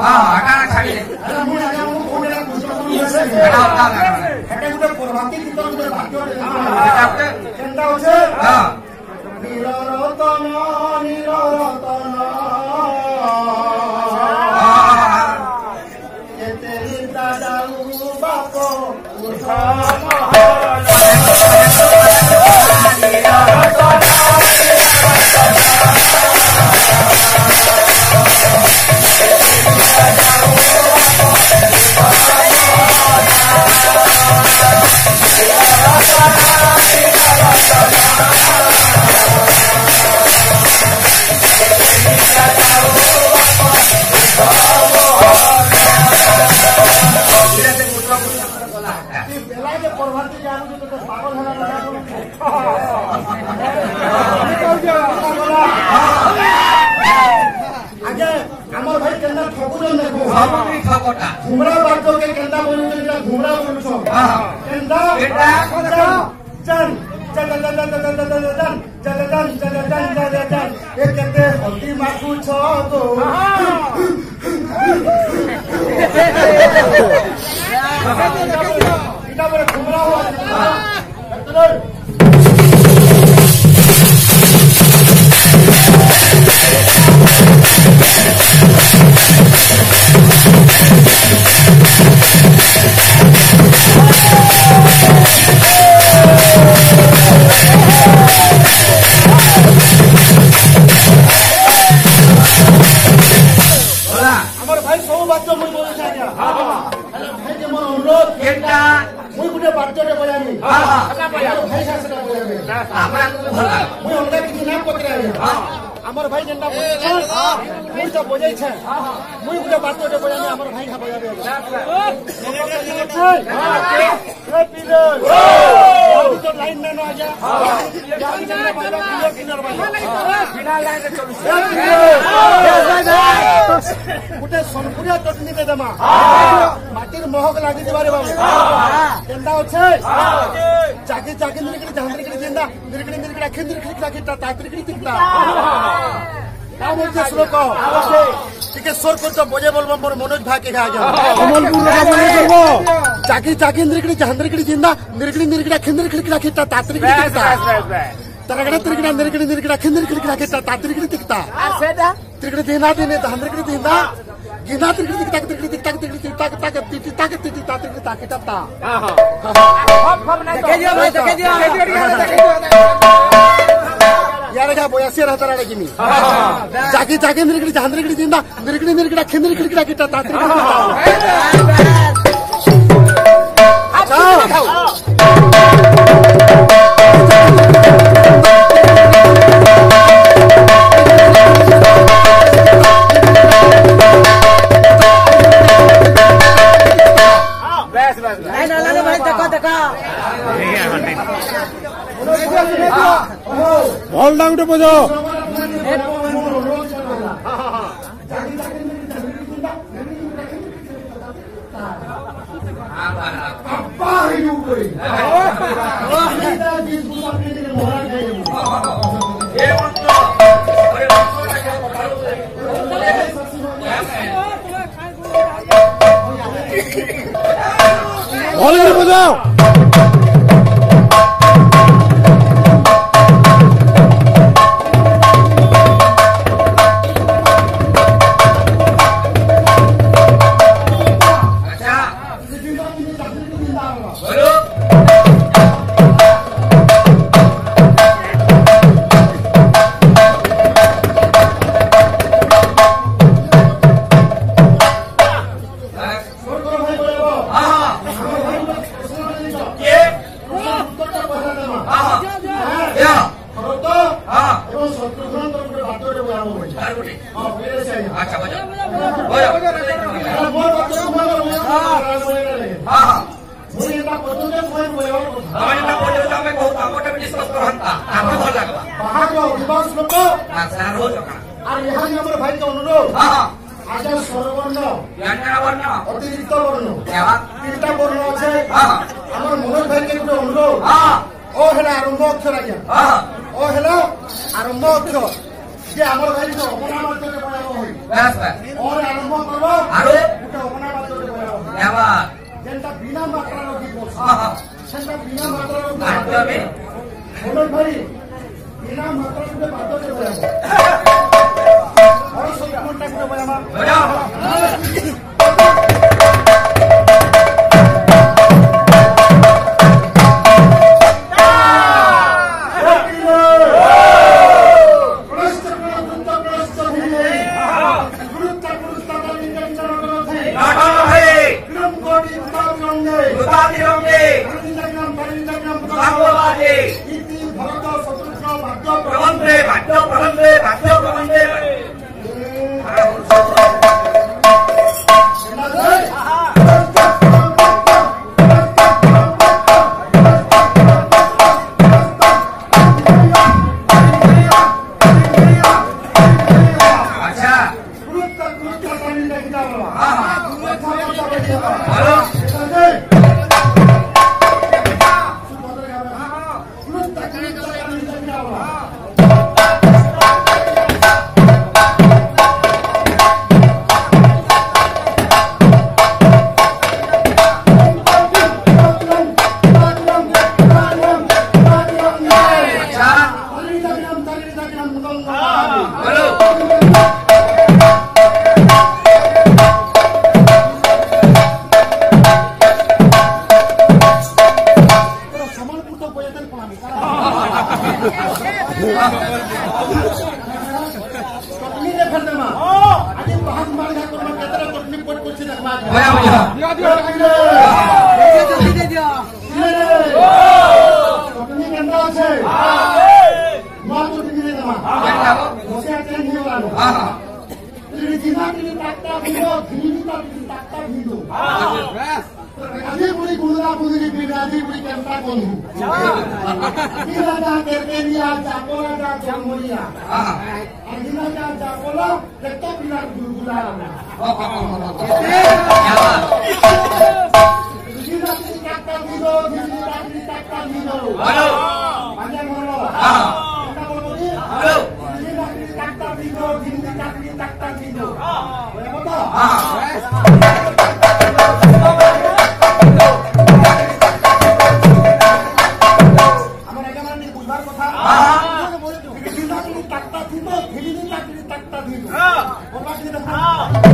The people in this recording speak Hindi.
हां आटा छाड़ी दे अरे मु आजा मु कोनेला कुछ एटा होता है हेटे गुटे प्रभाती चित्त गुटे भाग्य एटा होते केनता होछे हां निररतन निररतन केते हिता जाऊ बाप उठा घुमरा बाटो के केंदा बोलु के घुमरा बोलु छो केंदा बेटा चल चल चल चल चल चल चल चल चल चल ए केते हल्दी माखु छो तो इटा बरे घुमरा हो हमर भाई जेंटा मुई तो बजाई छे मुई गुटे बात तो बजाने हमर भाई खा बजाबे ए पीले अभी तो लाइन में न आ जा गाड़ी में बाजा किलो किनर बाजा बिना लाइन रे चलु गुटे सोनपुरिया चटनी दे देमा माटीर महक लागी दिबारे बाबू जेंटा होछे चाकी चाकी निकली जहांद्री के जिंदा निकली निकली आखिर निकली लागी तातरी के तिकता का बोलते श्लोक टिके स्वर को तो बोझे बोलबो मोर मनोज भाई के आ जा कमलपुर का बोले करबो चाकी चाकी निकली जहांद्री के जिंदा निकली निकली आखिर निकली लागी तातरी के तिकता तरगड़े तिरगड़ा निकली निकली आखिर निकली लागी तातरी के तिकता सेदा तिरगड़े देना देने जहांद्री के देना गिना तिरगड़ी तिकता तिरगड़ी तिकता तिरगड़ी तिकता तिकता तिकता तिकता तिरगड़ी ताके तपता हां देखे दियो भाई देखे दियो यार क्या बोयासी रहता रे किनी जाकी जाकी निरगड़ी जहांद्री दिंदा निरगड़ी निरगड़ा खिंदरी खिड़की किटा तातरी डांगटे बजाओ बजाओ अतिरिक्त वर्ण तीनटा वर्ण अच्छे आम मनोज भाई के गोटे अनुरोध ओ है आरंभ अक्षर आज्ञा ओ है आरंभ अक्षर যে আমার ভাই তো অপনা মাধ্যমে বয়াব হই বাস বাস और आरंभ करब आरो গোটে অপনা মাধ্যমে বয়াব হই দেবা যেটা বিনা মাত্রার গীত বলছ সেটা বিনা মাত্রার মাধ্যমে মনোজ ভাই বিনা মাত্রার গীত মাধ্যমে বয়াব और सब कोनটা করে বয়াব বলো কথা